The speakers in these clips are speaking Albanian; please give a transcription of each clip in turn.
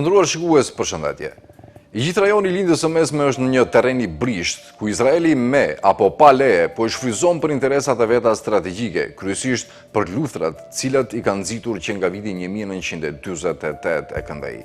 Të nderuar shikues, përshëndetje. I gjithë rajoni i Lindjes së Mesme është në një terren i brisht, ku Izraeli me apo pa leje po e shfryzon për interesat e veta strategjike, kryesisht për luftrat, të cilat i kanë nxitur që nga viti 1948 e këndej.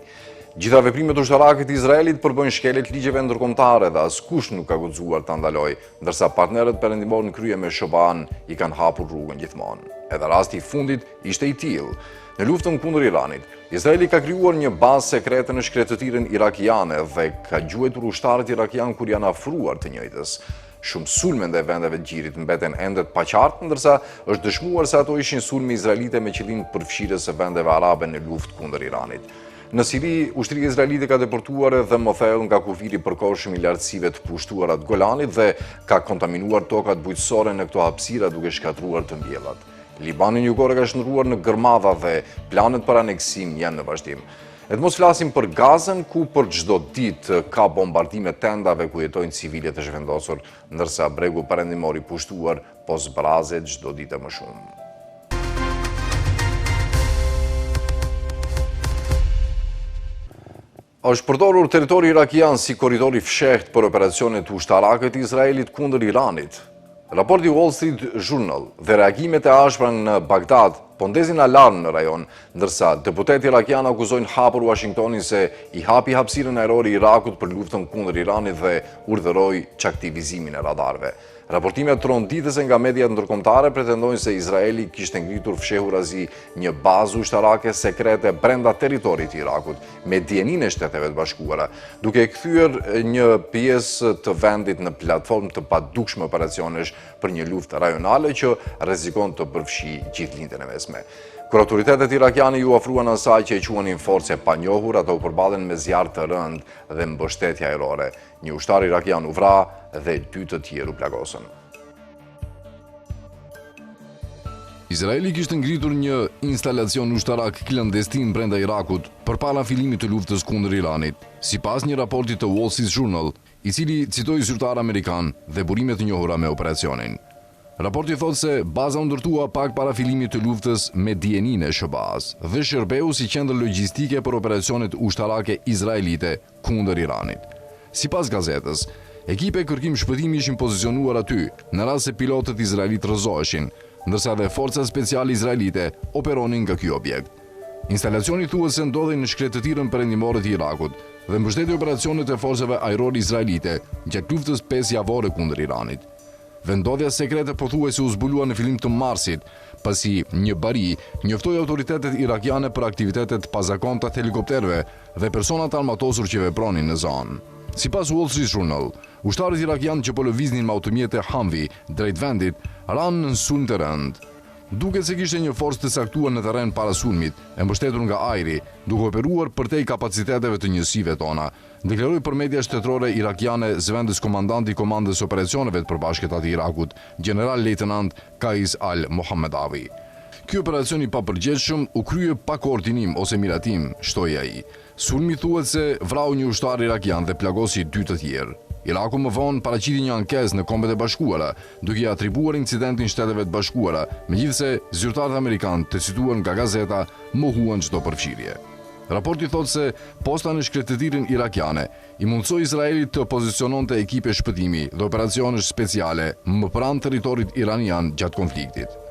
Gjitha veprimet ushtarake të Izraelit përbëjnë shkeljet ligjeve ndërkombëtare dhe askush nuk ka guxuar ta ndalojë, ndërsa partnerët perëndimor në krye me Shoban i kanë hapur rrugën gjithmonë. Edhe rasti i fundit ishte i tillë. Në luftën kundër Iranit, Izraeli ka krijuar një bazë sekrete në shkretëtirën irakiane dhe ka gjuetur ushtarët irakian kur janë afruar të njëjtës. Shumë sulme ndaj vendeve të gjirit mbeten ende të paqartë, ndërsa është dëshmuar se ato ishin sulme izraelite me qëllim përfshirjes së vendeve arabe në luftë kundër Iranit. Në Siri, ushtria izraelite ka deportuar edhe më thellë nga kufiri përkohshëm i lartësive të pushtuara të Golanit dhe ka kontaminuar tokat bujqësore në këto hapësira duke shkatruar të mbjellat. Libani jugore ka shndruar në gërmadha dhe planet për aneksim janë në vazhdim. E të mos flasim për Gazën, ku për çdo ditë ka bombardime tendave ku jetojnë civilët e zhvendosur, ndërsa bregu perëndimor i pushtuar po zbrazet çdo ditë më shumë. Është përdorur territori irakian si korridor i fshehtë për operacionet ushtarake të Izraelit kundër Iranit. Raporti Wall Street Journal dhe reagimet e ashpra në Bagdad po ndezin alarm në rajon, ndërsa deputetë irakianë akuzojnë hapur Washingtonin se i hapi hapësirën ajrore Irakut për luftën kundër Iranit dhe urdhëroi çaktivizimin e radarëve. Raportimet tronditëse nga mediat ndërkombëtare pretendojnë se Izraeli kishte ngritur fshehurazi një bazë ushtarake sekrete brenda territorit të Irakut, me dieninë e Shteteve të Bashkuara, duke kthyer një pjesë të vendit në platformë të padukshme operacionesh për një luftë rajonale që rrezikon të përfshi gjithë lindjen e mesme. Kur autoritetet irakiane ju ofruan asaj që e quanin force pa njohur, ato u përballen me zjarr të rënd dhe mbështetje ajrore. Një ushtar irakian u vra dhe 2 të tjerë u plagosën. Izraeli kishte ngritur një instalacion ushtarak klandestin brenda Irakut përpara fillimit të luftës kundër Iranit, sipas një raporti të Wall Street Journal, i cili citoi zyrtar amerikan dhe burime të njohura me operacionin. Raporti thotë se baza u ndërtua pak para fillimit të luftës me dieninë e SHBA-s dhe shërbeu si qendër logjistike për operacionet ushtarake izraelite kundër Iranit. Sipas gazetës, ekipe kërkim shpëtimi ishin pozicionuar aty në rast se pilotët izraelit rrëzoheshin, ndërsa dhe forcat speciale izraelite operonin nga ky objekt. Instalacioni thuhet se ndodhej në shkretëtirën perëndimore të Irakut dhe mbështeti operacionet e forcave ajrore izraelite gjatë luftës 5 javore kundër Iranit. Vendodhja sekrete pothuajse u zbulua në fillim të marsit, pasi një bari njoftoi autoritetet irakiane për aktivitetet pazakonta të helikopterëve dhe personat armatosur që vepronin në zonë. Sipas Wall Street Journal, ushtarët irakianë që po lëviznin me automjete Humvee drejt vendit ranë në sulm të rënd. Duket se kishte një forcë të caktuar në terren para sulmit, e mbështetur nga ajri, duke operuar përtej kapaciteteve të njësive tona, deklaroi për media shtetërore irakiane zëvendës komandanti i Komandës Operacioneve të Përbashkëta të Irakut, General Lejtenant Kais al-Mohammedawi. Ky operacion i papërgjegjshëm u krye pa koordinim ose miratim, shtoi ai. Sulmi thuhet se vrau një ushtar irakian dhe plagosi 2 të tjerë. Iraku më vonë paraqiti një ankesë në Kombet e Bashkuara, duke i atribuar incidentin Shteteve të Bashkuara, megjithse zyrtarët amerikanë, të cituar nga gazeta, mohuan çdo përfshirje. Raporti thotë se posta në shkretëtirën irakiane i mundsoi Izraelit të poziciononte ekipe shpëtimi dhe operacione speciale më pranë territorit iranian gjatë konfliktit.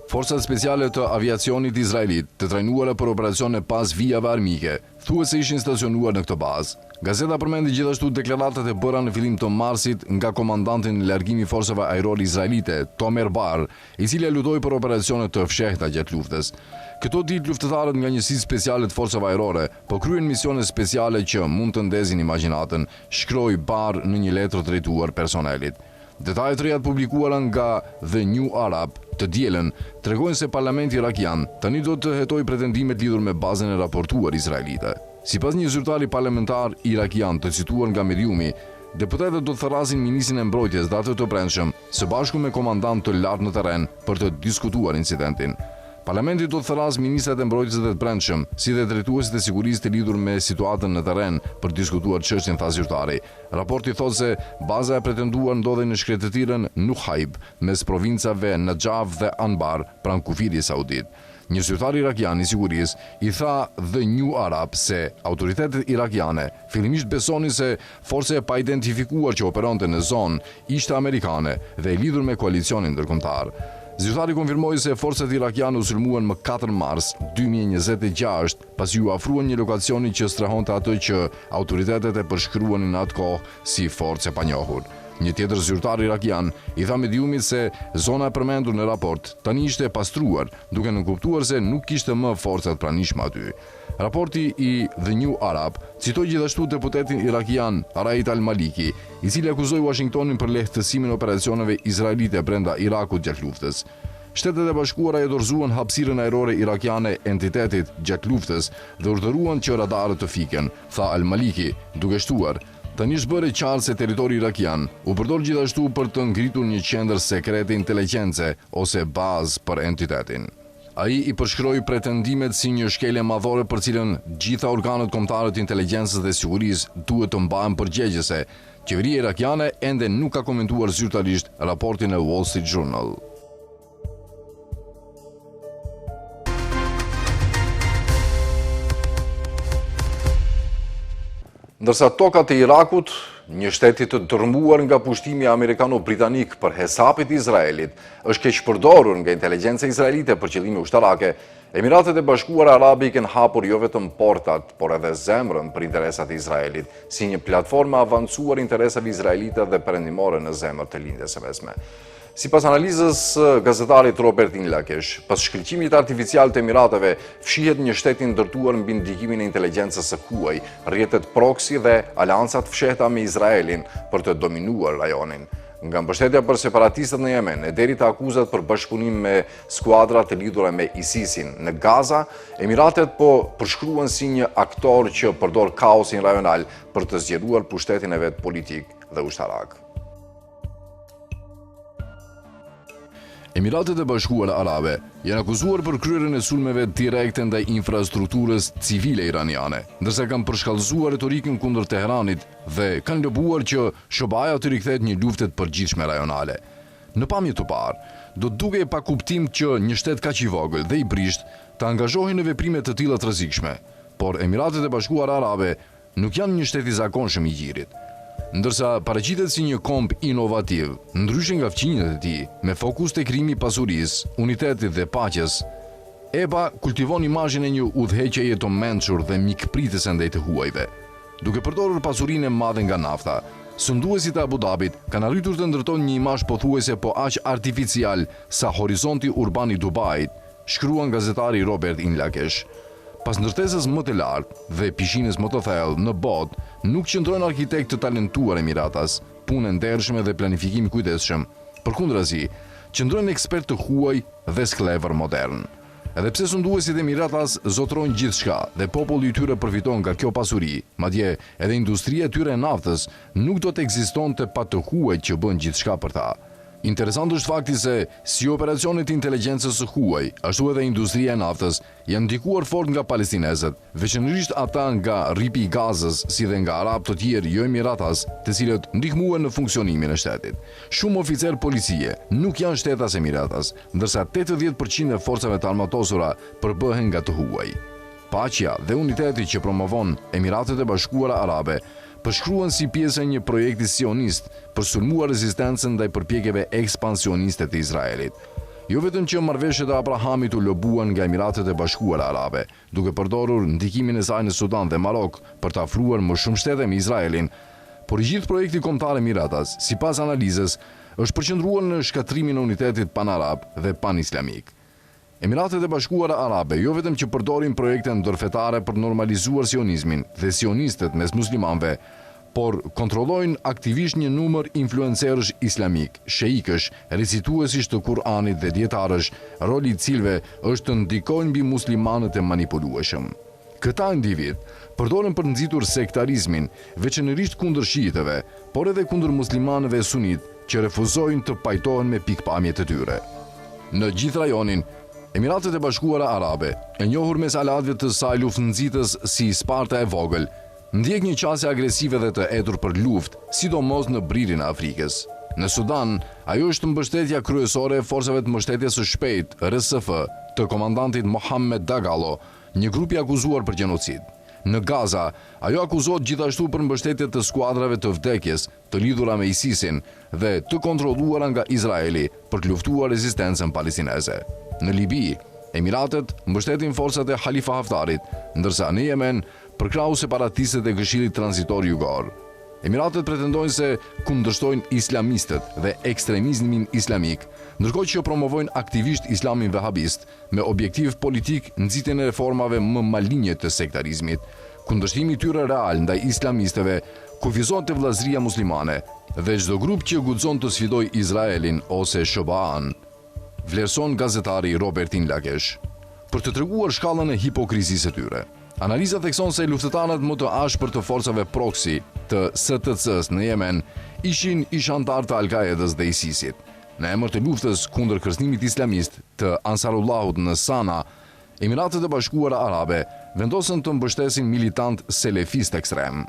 Forcat speciale të aviacionit izraelit, të trajnuara për operacione pas vijave armike, thuhet se ishin stacionuar në këtë bazë. Gazeta përmendi gjithashtu deklaratat e bëra në fillim të marsit nga komandanti në largimi i forcave ajrore izraelite, Tomer Bar, i cili lutoi për operacione të fshehta gjatë luftës. Këto ditë luftëtarët nga njësitë speciale të forcave ajrore po kryen misione speciale që mund të ndezin imagjinatën, shkroi Bar në një letër drejtuar personelit. Detajet reja publikuara nga The New Arab të dielën tregojnë se parlamenti irakian tani do të hetojë pretendimet lidhur me bazën e raportuar izraelite. Sipas një zyrtari parlamentar irakian të cituar nga Mediumi, deputetët do të thërrasin ministrin e mbrojtjes datë të brendshëm së bashku me komandant të lartë në terren për të diskutuar incidentin. Parlamenti do të thërras ministrat e mbrojtjes dhe të brendshëm, si dhe drejtuesit e sigurisë të lidhur me situatën në terren për diskutuar çështjen, tha zyrtari. Raporti thotë se baza e pretenduar ndodhej në shkretëtirën Nuhaib, mes provincave Najaf dhe Anbar, pranë kufirit saudit. Një zyrtar irakian i sigurisë i tha The New Arab se autoritetet irakiane fillimisht besonin se forca e pa identifikuar që operonte në zonë ishte amerikane dhe e lidhur me koalicionin ndërkombëtar. Zyrtari konfirmoi se forcat irakiane u sulmuan më 4 mars 2026 pasi u afruan një lokacioni që strehonte atë që autoritetet e përshkruanin në atë kohë si forcë e panjohur. Një tjetër zyrtar irakian i tha mediumit se zona e përmendur në raport tani ishte pastruar, duke nënkuptuar se nuk kishte më forcat pranishme aty. Raporti i The New Arab citoi gjithashtu deputetin irakian Raid al-Maliki, i cili akuzoi Washingtonin për lehtësimin e operacioneve izraelite brenda Irakut gjatë luftës. Shtetet e Bashkuara e dorëzuan hapësirën ajrore irakiane entitetit gjatë luftës dhe urdhëruan që radarët të fiken, tha al-Maliki, duke shtuar: tani është bërë qartë se territori irakian u përdor gjithashtu për të ngritur një qendër sekrete intelegjence ose bazë për entitetin. Ai i përshkroi pretendimet si një shkelje madhore për cilën gjitha organet kombëtare të intelegjencës dhe sigurisë duhet të mbahen përgjegjëse. Qeveria irakiane ende nuk ka komentuar zyrtarisht raportin e Wall Street Journal. Ndërsa tokat e Irakut, një shteti të dërmuar nga pushtimi amerikano-britanik për hesapit Izraelit, është keq përdorur nga inteligjenca izraelite për qëllime ushtarake, Emiratet e Bashkuara Arabe i kanë hapur jo vetëm portat, por edhe zemrën për interesat e Izraelit, si një platformë avancuar interesave izraelite dhe perëndimore në zemër të lindjes së mesme. Sipas analizës gazetarit Robert Inlakesh, pas shkëlqimit artificial të Emirateve, fshihet një shtet i ndërtuar mbi ndikimin e inteligjencës së huaj, rrjetet proxy dhe aleancat fshehta me Izraelin për të dominuar rajonin. Nga mbështetja për separatistët në Yemen e deri te akuzat për bashkëpunim me skuadra të lidhura me ISIS-in në Gaza, Emiratet po përshkruan si një aktor që përdor kaosin rajonal për të zgjeruar pushtetin e vet politik dhe ushtarak. Emiratet e Bashkuara Arabe janë akuzuar për kryerjen e sulmeve direkte ndaj infrastrukturës civile iraniane, ndërsa kanë përshkallëzuar retorikën kundër Teheranit dhe kanë lobuar që SHOBAja të rikthehet një lufte të përgjithshme rajonale. Në pamje të parë, do të dukej pa kuptim që një shtet kaq i vogël dhe i brisht të angazhohej në veprime të tilla të rrezikshme, por Emiratet e Bashkuara Arabe nuk janë një shtet i zakonshëm i gjirit. Ndërsa paraqitet si një komb inovativ, ndryshe nga fqinjet e tij, me fokus te krijimi i pasurisë, unitetit dhe paqes, EBA kultivon imazhin e një udhëheqjeje të mençur dhe mikpritëse ndaj të huajve. Duke përdorur pasurinë e madhe nga nafta, sunduesit e Abu Dhabit kanë arritur të ndërtojnë një imazh pothuajse po aq artificial sa horizonti urban i Dubait, shkruan gazetari Robert Inlakesh. Pas ndërtesës më të lartë dhe pishinës më të thellë në botë, nuk qëndrojnë arkitektë të talentuar Emiratas, punë ndershme dhe planifikim kujdesshëm. Përkundrazi, qëndrojnë ekspertë të huaj dhe sklever modern. Edhe pse sunduesit e Emiratas zotrojnë gjithçka dhe populli i tyre përfiton nga kjo pasuri, madje edhe industria e tyre e naftës nuk do të ekzistonte pa të huajt që bën gjithçka për ta. Interesant është fakti se si operacionet inteligjencës së huaj, ashtu edhe industria e naftës, janë ndikuar fort nga palestinezët, veçanërisht ata nga rripi i Gazës, si dhe nga arab të tjerë jo Emiratas, të cilët ndihmuan në funksionimin e shtetit. Shumë oficer policie nuk janë shtetas Emiratas, ndërsa 80% e forcave të armatosura përbëhen nga të huaj. Paqja dhe uniteti që promovon Emiratet e Bashkuara Arabe përshkruan si pjesë e një projekti sionist për sulmuar rezistencën ndaj përpjekjeve ekspansioniste të Izraelit. Jo vetëm që marrëveshjet e Abrahamit u lobuan nga Emiratet e Bashkuara Arabe, duke përdorur ndikimin e saj në Sudan dhe Marok për të afruar më shumë shtete me Izraelin, por i gjithë projekti kombëtar Emiratas, sipas analizës, është përqendruar në shkatrimin e unitetit pan-arab dhe pan-islamik. Emiratet e Bashkuara Arabe jo vetëm që përdorin projekte ndërfetare për normalizuar sionizmin dhe sionistët mes muslimanëve, por kontrollojnë aktivisht një numër influencerësh islamik, sheikësh, recituesish të Kur'anit dhe dietarësh, roli i cilëve është të ndikojnë mbi muslimanët e manipulueshëm. Këta individ përdoren për nxitur sektarizmin, veçanërisht kundër shiitëve, por edhe kundër muslimanëve sunit që refuzojnë të pajtohen me pikpamjet e tyre. Në gjithë rajonin, Emiratet e Bashkuara Arabe, e njohur mes alatëve të saj luftënxitës si Sparta e vogël, ndjek një qasje agresive dhe të etur për luftë, sidomos në bririn e Afrikës. Në Sudan, ajo është mbështetja kryesore e forcave të mbështetjes së shpejtë, RSF, të komandantit Mohammed Dagalo, një grup i akuzuar për gjenocid. Në Gaza, ajo akuzohet gjithashtu për mbështetje të skuadrave të vdekjes të lidhura me ISIS-in dhe të kontrolluara nga Izraeli për të luftuar rezistencën palestineze. Në Libi, Emiratet mbështetin forcat e Halifa Haftarit, ndërsa në Yemen përkrau separatistët e Këshillit Transitor Jugor. Emiratet pretendojnë se kundërshtojnë islamistët dhe ekstremizmin islamik, ndërkohë që promovojnë aktivisht islamin vehabist me objektiv politik nxitjen e reformave më malinje të sektarizmit. Kundërshtimi i tyre real ndaj islamistëve kufizohet te vllazëria muslimane dhe çdo grup që guxon të sfidojë Izraelin ose Shobaan, vlerëson gazetari Robertin Lakesh. Për të treguar shkallën e hipokrizisë së tyre, analiza thekson se luftëtarët më të ashpër të forcave proksi të STC-s në Yemen ishin ish anëtar të Al-Qaedës dhe ISIS-it. Në emër të luftës kundër kërcënimit islamist të Ansarullahut në Sana, Emiratet e Bashkuara Arabe vendosën të mbështesin militant selefist ekstrem.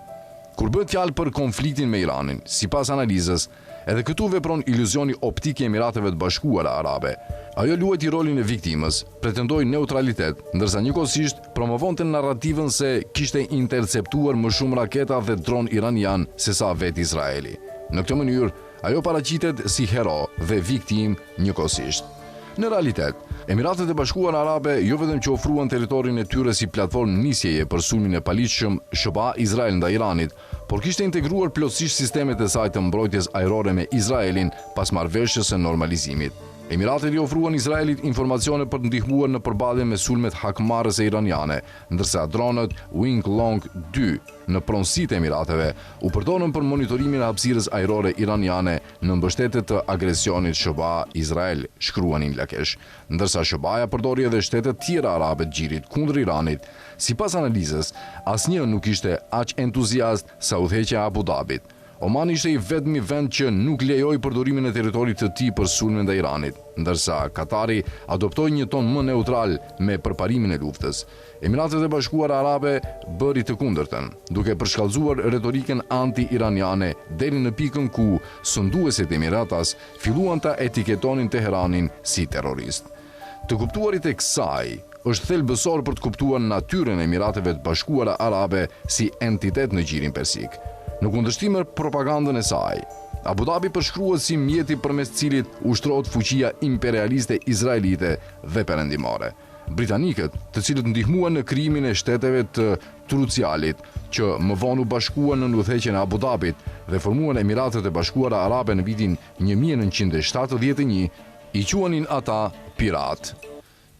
Kur bëhet fjalë për konfliktin me Iranin, sipas analizës, edhe këtu vepron iluzioni optik i Emirateve të Bashkuara Arabe. Ajo luajti rolin e viktimës, pretendoi neutralitet, ndërsa njëkohësisht promovonte narrativën se kishte interceptuar më shumë raketa dhe dron iranian se sa vetë Izraeli. Në këtë mënyrë, ajo paraqitet si hero dhe viktim njëkohësisht. Në realitet, Emiratet e Bashkuara Arabe jo vetëm që ofruan territorin e tyre si platformë nisjeje për sulmin e paligjshëm Shoba Izrael ndaj Iranit, por kishte integruar plotësisht sistemet e saj të mbrojtjes ajrore me Izraelin pas marrëveshjes së normalizimit. Emiratet i ofruan Izraelit informacione për të ndihmuar në përballje me sulmet hakmarrëse iraniane, ndërsa dronët Wing Long 2 në pronësitë e Emirateve u përdorën për monitorimin e hapësirës ajrore iraniane në mbështetje të agresionit Shoba Izrael, shkruanin Lakesh, ndërsa Shobaja përdori edhe shtete tjera arabe të xhirit kundër Iranit. Sipas analizës, asnjë nuk ishte aq entuziast sa udhëheqja e Abu Dhabit. Oman ishte i vetmi vend që nuk lejoi përdorimin e territorit të tij për sulmin ndaj Iranit, ndërsa Katari adoptoi një ton më neutral me përparimin e luftës. Emiratet e Bashkuara Arabe bëri të kundërtën, duke përshkallëzuar retorikën anti-iraniane deri në pikën ku sunduesit e Emiratas filluan ta etiketonin Teheranin si terrorist. Të kuptuarit e kësaj është thelbësor për të kuptuar natyrën e Emirateve të Bashkuara Arabe si entitet në gjirin persik. Në kundërshtim me propagandën e saj, Abu Dhabi përshkruhet si mjeti përmes cilit ushtrohet fuqia imperialiste izraelite dhe perëndimore. Britanikët, të cilët ndihmuan në krijimin e shteteve të Trucialit, që më vonë u bashkuan në udhëheqjen e Abu Dhabit dhe formuan Emiratet e Bashkuara Arabe në vitin 1971, i quanin ata pirat.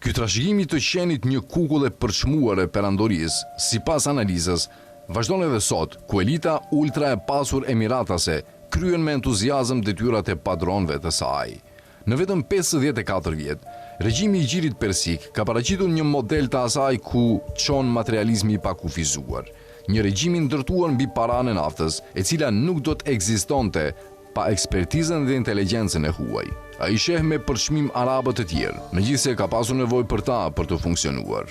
Ky trashëgimi të qenit një kukull e përçmuar e perandorisë, sipas analizës, vazhdon edhe sot, ku elita ultra e pasur emiratase kryen me entuziazëm detyrat e padronëve të saj. Në vetëm 54 vjet, regjimi i gjirit persik ka paraqitur një model të asaj ku çon materializmi i pakufizuar, një regjim i ndërtuar mbi paranë e naftës, e cila nuk do të ekzistonte pa ekspertizën dhe inteligjencën e huaj. Ai sheh me përçmim arabët të tjerë, megjithse ka pasur nevojë për ta për të funksionuar.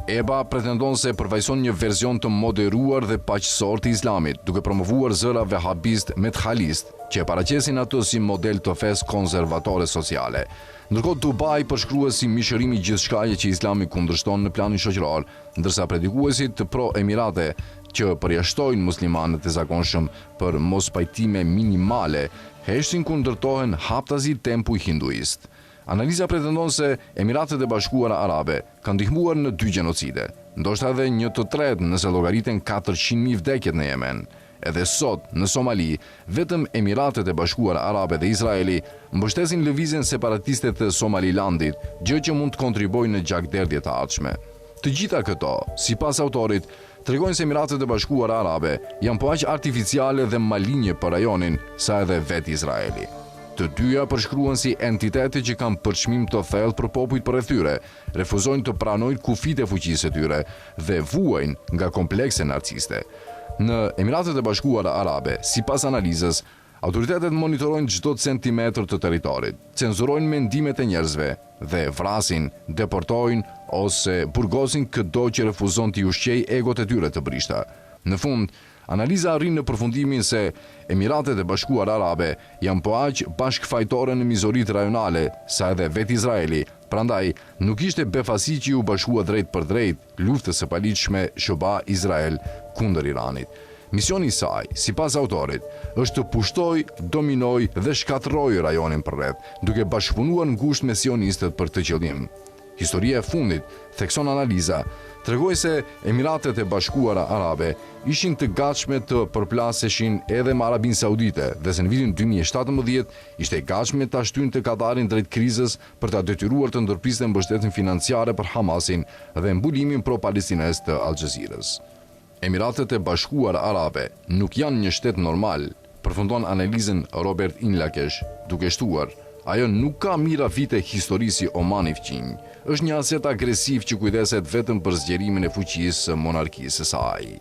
EBA pretendon se përfaqëson një version të moderuar dhe paqësor të islamit, duke promovuar zëra vehabist medhalist, që e paraqesin ato si model të fesë konservatore sociale. Ndërkohë Dubai përshkruhet si mishërimi gjithçkaje që Islami kundërshton në planin shoqëror, ndërsa predikuesit të pro-emirate që përjashtojnë muslimanët e zakonshëm për mos pajtime minimale, heshtin ku ndërtohen haptazi tempu hinduist. Analiza pretendon se Emiratet e Bashkuara Arabe kanë ndihmuar në 2 gjenocide, ndoshta edhe një të tretë nëse llogariten 400.000 vdekjet në Yemen. Edhe sot, në Somali, vetëm Emiratet e Bashkuara Arabe dhe Izraeli mbështesin lëvizjen separatiste të Somalilandit, gjë që mund të kontribuojë në gjakderdhje të ardhshme. Të gjitha këto, sipas autorit, tregojnë se Emiratet e Bashkuara Arabe janë po aq artificiale dhe malinje për rajonin sa edhe vetë Izraeli. Të dyja përshkruan si entitete që kanë përçmim të thellë për popujt përreth tyre, refuzojnë të pranojnë kufijtë e fuqisë së tyre dhe vuajnë nga komplekse narciste. Në Emiratet e Bashkuara Arabe, sipas analizës, autoritetet monitorojnë çdo centimetër të territorit, cenzurojnë mendimet e njerëzve dhe vrasin, deportojnë ose burgosin çdo që refuzon të ushqejë egot e tyre të brishta. Në fund, analiza arrin në përfundimin se Emiratet e Bashkuara Arabe janë po aq bashkëfajtore në mizoritë rajonale sa edhe vetë Izraeli, Prandaj, nuk ishte befasi që u bashkua drejt për drejt luftës së paligjshme SHBA-Izrael kundër Iranit. Misioni i saj, sipas autorit, është të pushtoj, dominoj dhe shkatërroj rajonin përreth, duke bashkëpunuar ngushtë me sionistët për të qëllim. Historia e fundit, thekson analiza, tregoi se Emiratet e Bashkuara Arabe ishin të gatshme të përplaseshin edhe me Arabinë Saudite dhe se në vitin 2017 ishte e gatshme ta shtynte Katarin drejt krizës për ta detyruar të ndërpriste mbështetjen financiare për Hamasin dhe mbulimin pro-palestinez të Al Jazeerës. Emiratet e Bashkuara Arabe nuk janë një shtet normal, përfundon analizën Robert Inlakesh, duke shtuar: ajo nuk ka mira vite historisi Omani fqinj, është një aset agresiv që kujdeset vetëm për zgjerimin e fuqisë së monarkisë së saj.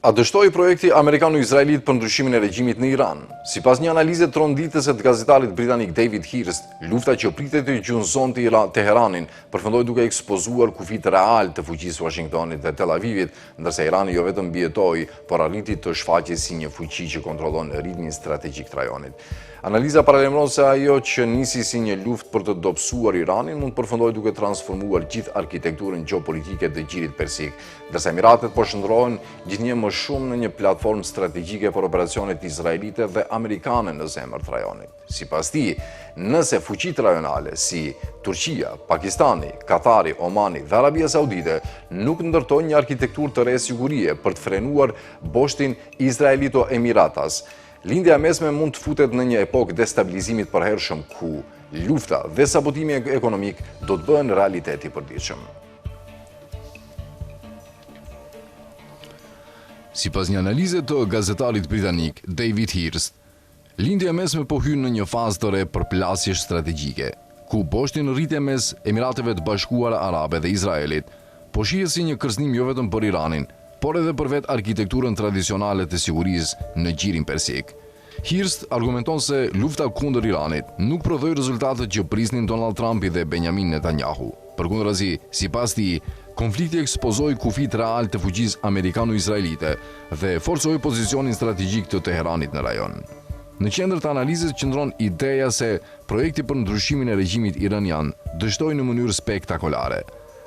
A dështoi projekti amerikano-izraelit për ndryshimin e regjimit në Iran? Sipas një analize tronditëse të gazetarit britanik David Hearst, lufta që pritet të gjunjëzonte Teheranin përfundoi duke ekspozuar kufit real të fuqisë Washingtonit dhe Tel Avivit, ndërsa Irani jo vetëm mbijetoi, por arriti të shfaqet si një fuqi që kontrollon ritmin strategjik të rajonit. Analiza paralajmëron se ajo që nisi si një luftë për të dobësuar Iranin mund të përfundojë duke transformuar gjithë arkitekturën gjeopolitike të Gjirit Persik, ndërsa Emiratet po shndrohen gjithnjë më shumë në një platformë strategjike për operacionet izraelite dhe amerikane në zemër të rajonit. Sipas tij, nëse fuqitë rajonale si Turqia, Pakistani, Katari, Omani dhe Arabia Saudite nuk ndërtojnë një arkitekturë të re sigurie për të frenuar boshtin Izraelito-Emiratas, lindja e mesme mund të futet në një epokë destabilizimit përhershëm ku lufta dhe sabotimi ekonomik do të bëhen realitet i përditshëm. Sipas një analize të gazetarit britanik David Hearst, lindja e mesme po hyn në një fazë të re përplasjesh strategjike, ku boshtin rritje mes Emirateve të Bashkuara Arabe dhe Izraelit po shihet si një kërcënim jo vetëm për Iranin, por edhe për vetë arkitekturën tradicionale të sigurisë në Gjirin Persik. Hearst argumenton se lufta kundër Iranit nuk prodhoi rezultatet që prisnin Donald Trumpi dhe Benjamin Netanyahu. Përkundrazi, sipas tij, konflikti ekspozoi kufit real të fuqisë amerikano-izraelite dhe forcoi pozicionin strategjik të Teheranit në rajon. Në qendër të analizës qëndron ideja se projekti për ndryshimin e regjimit iranian dështoi në mënyrë spektakolare.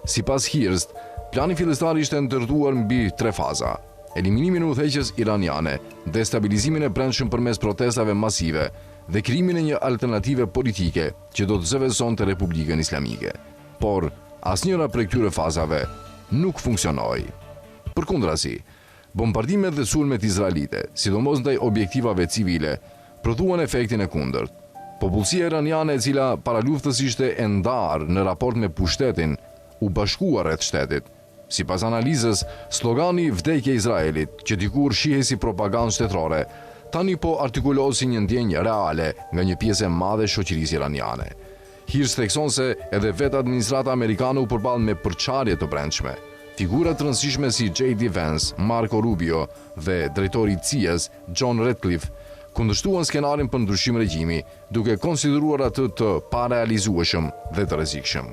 Sipas Hearst, plani fillestar ishte ndërtuar mbi 3 faza: eliminimin e udhëheqjes iraniane, destabilizimin e brendshëm përmes protestave masive dhe krijimin e një alternative politike që do të zëvendësonte Republikën Islamike. Por asnjëra prej këtyre fazave nuk funksionoi. Përkundrazi, bombardimet dhe sulmet izraelite, sidomos ndaj objektivave civile, prodhuan efektin e kundërt. Popullsia iraniane e cila para luftës ishte e ndarë në raport me pushtetin, u bashkua rreth shtetit. Sipas analizës, slogani "Vdekje Izraelit", që dikur shihej si propagandë shtetërore, tani po artikulohet si një ndjenjë reale nga një pjesë e madhe e shoqërisë iraniane. Hearst thekson se edhe vetë administrata amerikane u përball me përçarje të brendshme. Figura të rëndësishme si J.D. Vance, Marco Rubio dhe drejtori i CIA-s, John Ratcliffe, kundërshtuan skenarin për ndryshim regjimi, duke konsideruar atë të parealizueshëm dhe të rrezikshëm.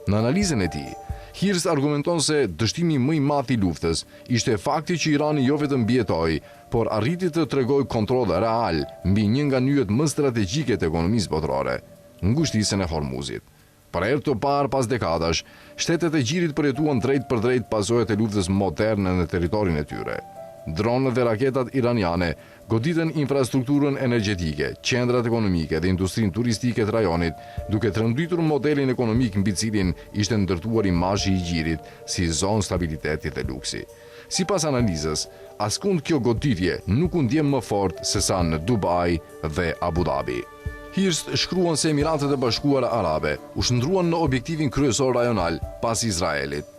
Në analizën e tij, Hearst argumenton se dështimi më i madh i luftës ishte fakti që Irani jo vetëm mbijetoi, por arriti të tregojë kontroll real mbi një nga nyjet më strategjike të ekonomisë botërore, ngushtisjen e Hormuzit. Për herë të parë pas dekadash, shtetet e Gjirit përjetuan drejt për drejt pasojat e luftës moderne në territorin e tyre. Dronët dhe raketat iraniane goditën infrastrukturën energjetike, qendrat ekonomike dhe industrinë turistike të rajonit, duke trembëtur modelin ekonomik mbi cilin ishte ndërtuar imazhi i Gjirit si zonë stabiliteti dhe luksi. Sipas analizës, askund kjo goditje nuk u ndjen më fort se sa në Dubai dhe Abu Dhabi. Hearst shkruan se Emiratet e Bashkuara Arabe u shndruan në objektivin kryesor rajonal pas Izraelit.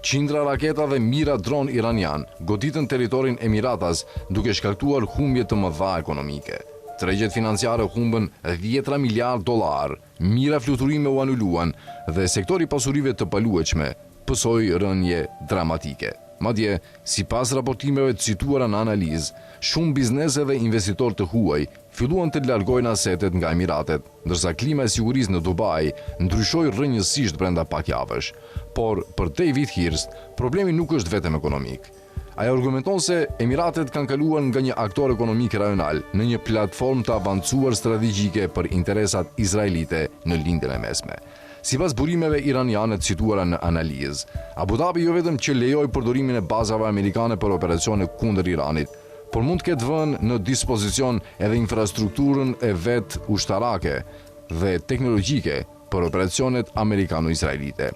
Qindra raketa dhe mira dron iranian goditën territorin Emiratas duke shkaktuar humbje të mëdha ekonomike. Tregjet financiare humbën $10 miliardë, mira fluturime u anuluan dhe sektori pasurive të paluajtshme pësoi rënje dramatike. Madje, sipas raportimeve të cituara në analizë, shumë biznese dhe investitorë të huaj filluan të largojnë asetet nga Emiratet, ndërsa klima e sigurisë në Dubai ndryshoi rrënjësisht brenda pak javësh. Por për David Hearst, problemi nuk është vetëm ekonomik. Ai argumenton se Emiratet kanë kaluar nga një aktor ekonomik rajonal në një platformë të avancuar strategjike për interesat izraelite në lindjen e mesme. Sipas burimeve iraniane të cituara në analizë, Abu Dhabi jo vetëm që lejoi përdorimin e bazave amerikane për operacione kundër Iranit, por mund të ketë vënë në dispozicion edhe infrastrukturën e vet ushtarake dhe teknologjike për operacionet amerikano-izraelite.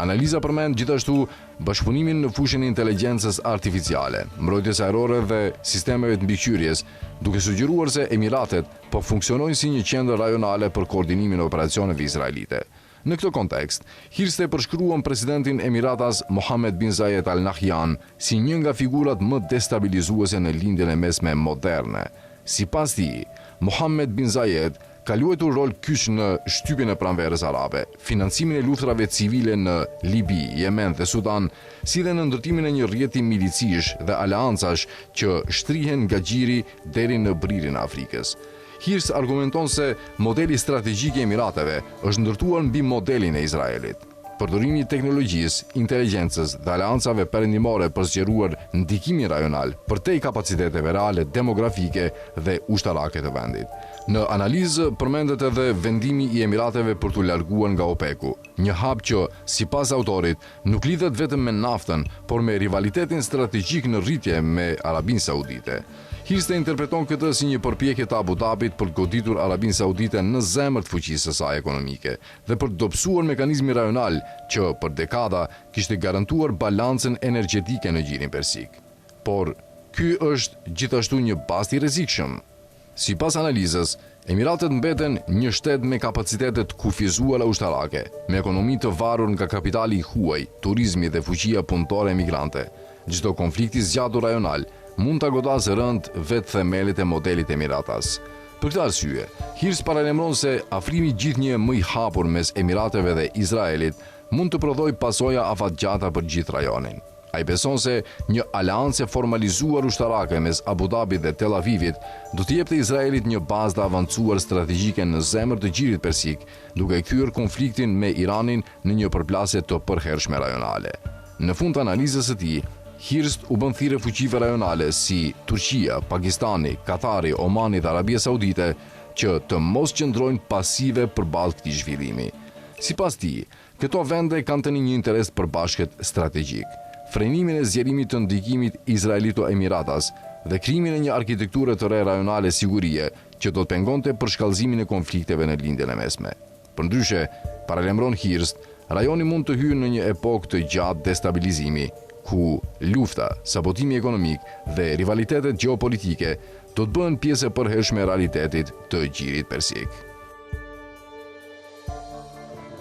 Analiza përmend gjithashtu bashkëpunimin në fushën e inteligjencës artificiale, mbrojtjes ajrore dhe sistemeve të mbikëqyrjes, duke sugjeruar se Emiratet po funksionojnë si një qendër rajonale për koordinimin e operacioneve izraelite. Në këtë kontekst, Hirste përshkruan presidentin Emiratas Mohammed bin Zayed Al Nahyan si një nga figurat më destabilizuese në lindjen e mesme moderne. Sipas tij, Mohammed bin Zayed ka luajtur rol kyç në shtypjen e pranverës arabe, financimin e luftrave civile në Libi, Yemen dhe Sudan, si dhe në ndërtimin e një rrjeti milicish dhe aleancash që shtrihen nga gjiri deri në bririn e Afrikës. Hirs argumenton se modeli strategjik i Emirateve është ndërtuar mbi modelin e Izraelit. Përdorimi i teknologjisë, inteligjencës dhe aleancave perëndimore për zgjeruar ndikimin rajonal përtej kapaciteteve reale demografike dhe ushtarake të vendit. Në analizë përmendet edhe vendimi i Emirateve për t'u larguar nga OPEC-u, një hap që, sipas autorit, nuk lidhet vetëm me naftën, por me rivalitetin strategjik në rritje me Arabinë Saudite. Hirste interpreton këtë si një përpjekje të Abu Dhabit për të goditur Arabinë Saudite në zemër të fuqisë së saj ekonomike dhe për të dobësuar mekanizmin rajonal që për dekada kishte garantuar balancën energjetike në gjirin persik. Por ky është gjithashtu një bast i rrezikshëm. Sipas analizës, Emiratet mbeten një shtet me kapacitete të kufizuara ushtarake, me ekonomi të varur nga kapitali i huaj, turizmi dhe fuqia punëtore emigrante. Çdo konflikti zgjatur rajonal mund ta godasë rënd vetë themelit e modelit Emiratas. Për këtë arsye, Hirs paralajmëron se afrimi gjithnjë më i hapur mes Emirateve dhe Izraelit mund të prodhojë pasoja afatgjata për gjithë rajonin. Ai beson se një aleancë formalizuar ushtarake mes Abu Dhabit dhe Tel Avivit do të jepte Izraelit një bazë të avancuar strategjike në zemër të gjirit persik, duke kthyer konfliktin me Iranin në një përplasje të përhershme rajonale. Në fund të analizës së tij, Hirst u bën thirrje fuqive rajonale si Turqia, Pakistani, Katari, Omani dhe Arabia Saudite që të mos qëndrojnë pasive përballë këtij zhvillimi. Sipas tij, këto vende kanë tani një interes përbashkët strategjik: frenimin e zgjerimit të ndikimit Izraelito-Emiratas dhe krijimin e një arkitekture të re rajonale sigurie që do të pengonte përshkallëzimin e konflikteve në lindjen e mesme. Përndryshe, paralajmëron Hirst, rajoni mund të hyjë në një epokë të gjatë destabilizimi, ku lufta, sabotimi ekonomik dhe rivalitetet gjeopolitike do të bëhen pjesë e përhershme e realitetit të gjirit persik.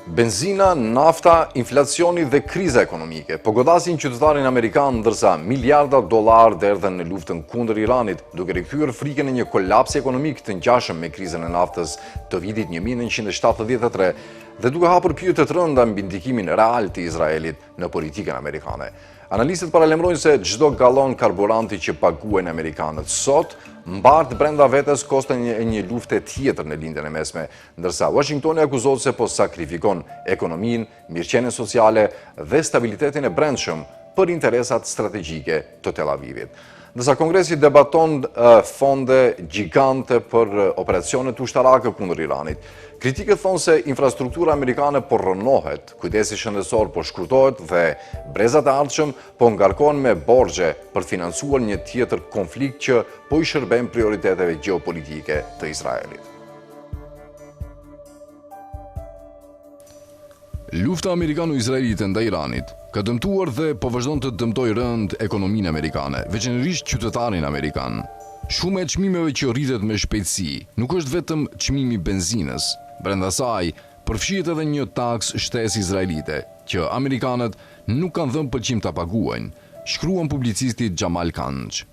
Benzina, nafta, inflacioni dhe kriza ekonomike po godasin qytetarin amerikan, ndërsa miliarda dollar derdhen në luftën kundër Iranit, duke rikthyer frikën e një kolaps ekonomik të ngjashëm me krizën e naftës të vitit 1973 dhe duke hapur pyetje të rënda mbi ndikimin real të Izraelit në politikën amerikane. Analistët paralajmërojnë se çdo gallon karburanti që paguajnë amerikanët sot mbart brenda vetes kostin e një lufte tjetër në lindjen e mesme, ndërsa Washingtoni akuzohet se po sakrifikon ekonominë, mirëqenien sociale dhe stabilitetin e brendshëm për interesat strategjike të Tel Avivit. Ndërsa Kongresi debaton fonde gjigante për operacionet ushtarake kundër Iranit, kritikët thonë se infrastruktura amerikane po rrënohet, kujdesi shëndetësor po shkurtohet dhe brezat e ardhshëm po ngarkohen me borxhe për financuar një tjetër konflikt që po i shërben prioriteteve gjeopolitike të Izraelit. Lufta amerikano-izraelite ndaj Iranit ka dëmtuar dhe po vazhdon të dëmtojë rënd ekonominë amerikane, veçanërisht qytetarin amerikan. Shumë e çmimeve që rritet me shpejtësi nuk është vetëm çmimi i benzinës. Brenda saj përfshihet edhe një taks shtesë izraelite që amerikanët nuk kanë dhënë pëlqim ta paguajnë, shkruan publicisti Jamal Kanj.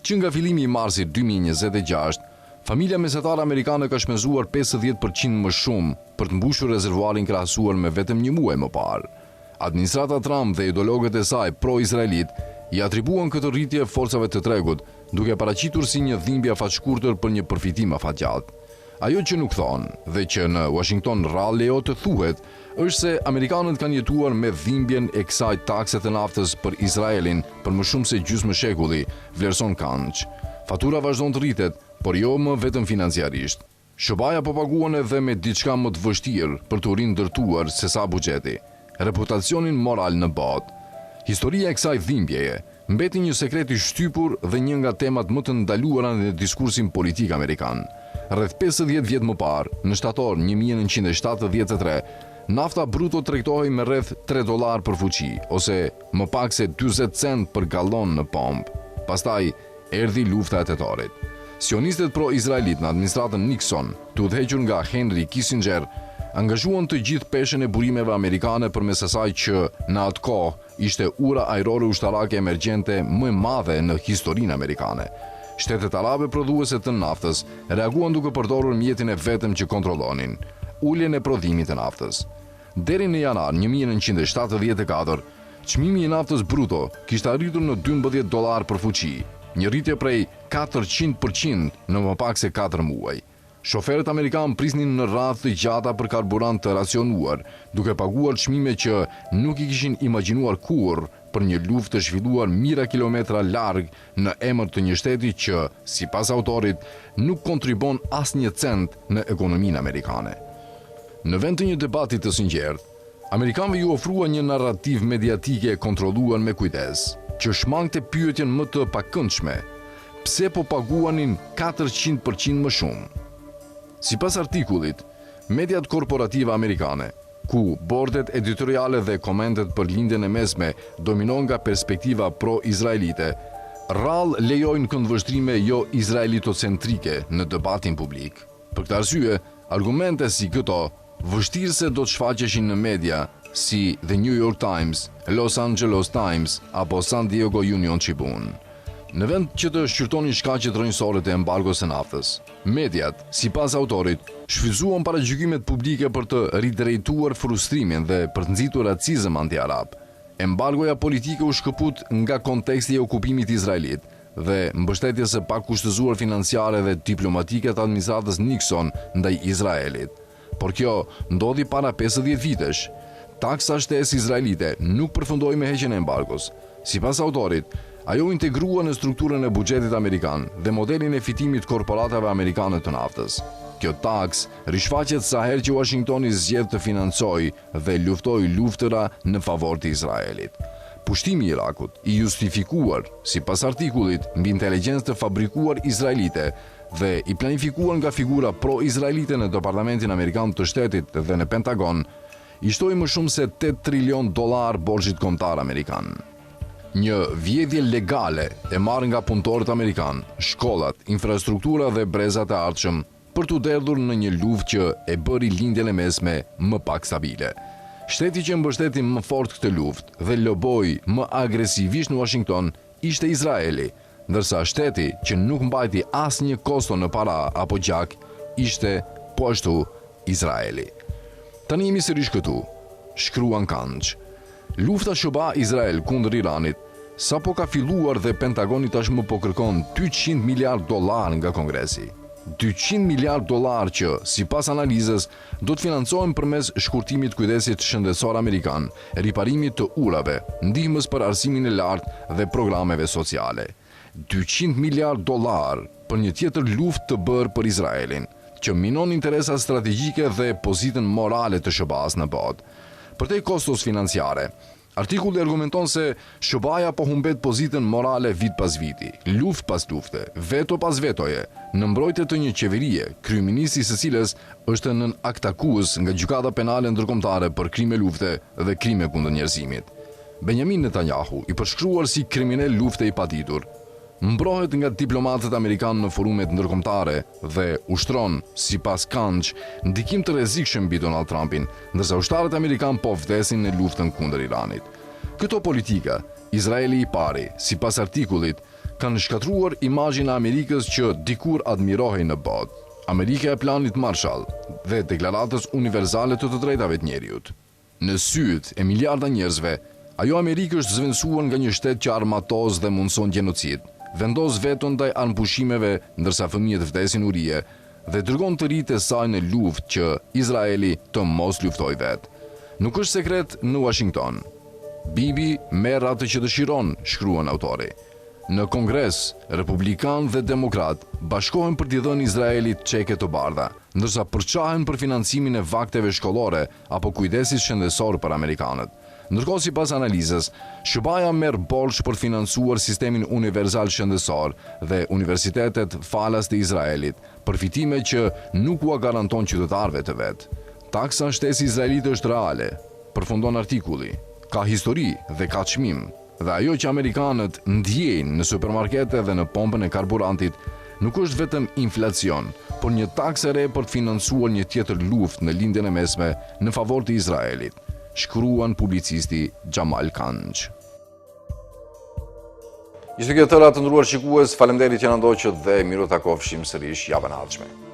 Që nga fillimi i marsit 2026, familja mesatare amerikane ka shpenzuar 50% më shumë për të mbushur rezervuarin krahasuar me vetëm një muaj më parë. Administrata Trump dhe ideologët e saj pro-izraelit i atribuan këtë rritje forcave të tregut, duke paraqitur si një dhimbje afatshkurtër për një përfitim afatgjatë. Ajo që nuk thonë dhe që në Washington rrallë lejo të thuhet, është se Amerikanët kanë jetuar me dhimbjen e kësaj takse të naftës për Izraelin për më shumë se gjysmë shekulli, vlerëson Kanç. Fatura vazhdon të rritet, por jo më vetëm financiarisht. Shobaja po paguan edhe me diçka më të vështirë për të rindërtuar se sa buxheti, reputacionin moral në botë. Historia e kësaj dhimbjeje mbeti një sekret i shtypur dhe një nga temat më të ndaluara në diskursin politik amerikan. Rreth 50 vjet më parë, në shtator 1973, nafta bruto tregtohej me rreth $3 për fuqi, ose më pak se 40 cent për gallon në pompë. Pastaj erdhi lufta e tetorit. Sionistet pro-izraelit në administratën Nixon, të udhëhequr nga Henry Kissinger, angazhuan të gjithë peshën e burimeve amerikane përmes asaj që në atë kohë ishte ura ajrore ushtarake emergjente më e madhe në historinë amerikane. Shtetet arabe prodhuese të naftës reaguan duke përdorur mjetin e vetëm që kontrollonin, uljen e prodhimit të naftës. Deri në janar 1974, çmimi i naftës bruto kishte arritur në $12 për fuqi, një rritje prej 400% në më pak se 4 muaj. Shoferët amerikanë prisnin në radhë të gjata për karburant të racionuar, duke paguar çmime që nuk i kishin imagjinuar kurrë për një luftë të zhvilluar mijëra kilometra larg në emër të një shteti që, sipas autorit, nuk kontribon asnjë cent në ekonominë amerikane. Në vend të një debati të sinqertë, amerikanëve ju ofrua një narrativ mediatike e kontrolluar me kujdes, që shmangte pyetjen më të pakëndshme: pse po paguanin 400% më shumë? Sipas artikullit, mediat korporative amerikane, ku bordet editoriale dhe komentet për lindjen e mesme dominon nga perspektiva pro-izraelite, rrallë lejojnë këndvështrime jo izraelitocentrike në debatin publik. Për këtë arsye, argumente si këto vështirëse do të shfaqeshin në media si The New York Times, Los Angeles Times apo San Diego Union Tribune. Në vend që të shqyrtonin shkaqet rrënjësore të embargos së naftës, mediat, sipas autorit, shfrytzuan paragjykimet publike për të ridrejtuar frustrimin dhe për të nxitur racizëm anti-arab. Embargoja politike u shkëput nga konteksti i okupimit izraelit dhe mbështetjes së pakushtëzuar financiare dhe diplomatike të administratës Nixon ndaj Izraelit. Por kjo ndodhi para 50 vitesh. Taksa shtesë izraelite nuk përfundoi me heqjen e embargos. Sipas autorit, ajo integrua në strukturën e buxhetit amerikan dhe modelin e fitimit korporatave amerikane të naftës. Kjo taks rishfaqet sa herë që Washingtoni zgjedh të financojë dhe luftoi luftëra në favor të Izraelit. Pushtimi i Irakut, i justifikuar, sipas artikullit, mbi inteligjencë të fabrikuar izraelite dhe i planifikuar nga figura pro-izraelite në Departamentin Amerikan të Shtetit dhe në Pentagon, i shtoi më shumë se $8 trilion borxhit kombëtar amerikan. Një vjedhje legale e marrë nga punëtorët amerikanë, shkollat, infrastruktura dhe brezat e ardhshëm për t'u derdhur në një luftë që e bëri lindjen e mesme më pak stabile. Shteti që mbështeti më fort këtë luftë dhe loboi më agresivisht në Washington ishte Izraeli, ndërsa shteti që nuk mbajti asnjë kosto në para apo gjak ishte po ashtu Izraeli. Tani jemi sërish këtu, shkruan Kanç. Lufta shoba Izrael kundër Iranit sapo ka filluar dhe Pentagoni tashmë po kërkon $200 miliard nga Kongresi. $200 miliard që, sipas analizës, do të financohen përmes shkurtimit kujdesit shëndetësor amerikan, riparimit të urave, ndihmës për arsimin e lartë dhe programeve sociale. $200 miliard për një tjetër luftë të bërë për Izraelin, që minon interesat strategjike dhe pozitën morale të SHBA-s në botë. Përtej kostos financiare, artikulli argumenton se SHBA-ja po humbet pozitën morale vit pas viti, luftë pas lufte, veto pas vetoje, në mbrojtje të një qeverie, kryeministri së cilës është nën akt akuz nga gjykata penale ndërkombëtare për krime lufte dhe krime kundër njerëzimit. Benjamin Netanyahu, i përshkruar si kriminal lufte i paditur, mbrohet nga diplomatët amerikanë në forumet ndërkombëtare dhe ushtron, sipas Kanç, ndikim të rrezikshëm mbi Donald Trumpin, ndërsa ushtarët amerikanë po vdesin në luftën kundër Iranit. Këto politika, Izraeli i pari, sipas artikullit, kanë shkatruar imazhin e Amerikës që dikur admirohej në botë. Amerika e planit Marshall dhe deklaratës universale të drejtave të njerëzit. Në syt e miliarda njerëzve, ajo Amerikë është zëvendësuar nga një shtet që armatos dhe mundson gjenocid, vendos veto ndaj armëpushimeve ndërsa fëmijët vdesin urije dhe dërgon të rinjtë e saj në luftë që Izraeli të mos luftoj vetë. Nuk është sekret në Washington. Bibi merr atë që dëshiron, shkruan autori. Në Kongres, Republikan dhe Demokrat bashkohen për t'i dhënë Izraelit çeke të bardha, ndërsa përçahen për financimin e vakteve shkollore apo kujdesit shëndetësor për amerikanët. Ndërkohë, sipas analizës, SBA merr borxh për financuar sistemin universal shëndetësor dhe universitetet falas të Izraelit, përfitime që nuk ua garanton qytetarëve të vet. Taksa shtesë izraelite është reale, përfundon artikulli. Ka histori dhe ka çmim, dhe ajo që amerikanët ndjejnë në supermarkete dhe në pompën e karburantit nuk është vetëm inflacion, por një taksë e re për të financuar një tjetër luftë në lindjen e mesme në favor të Izraelit, shkruan publicisti Xhamal Kanj. Ishte kjo tëra të ndruar shikues, faleminderit që na ndoqët dhe miru takofshim sërish javën e ardhshme.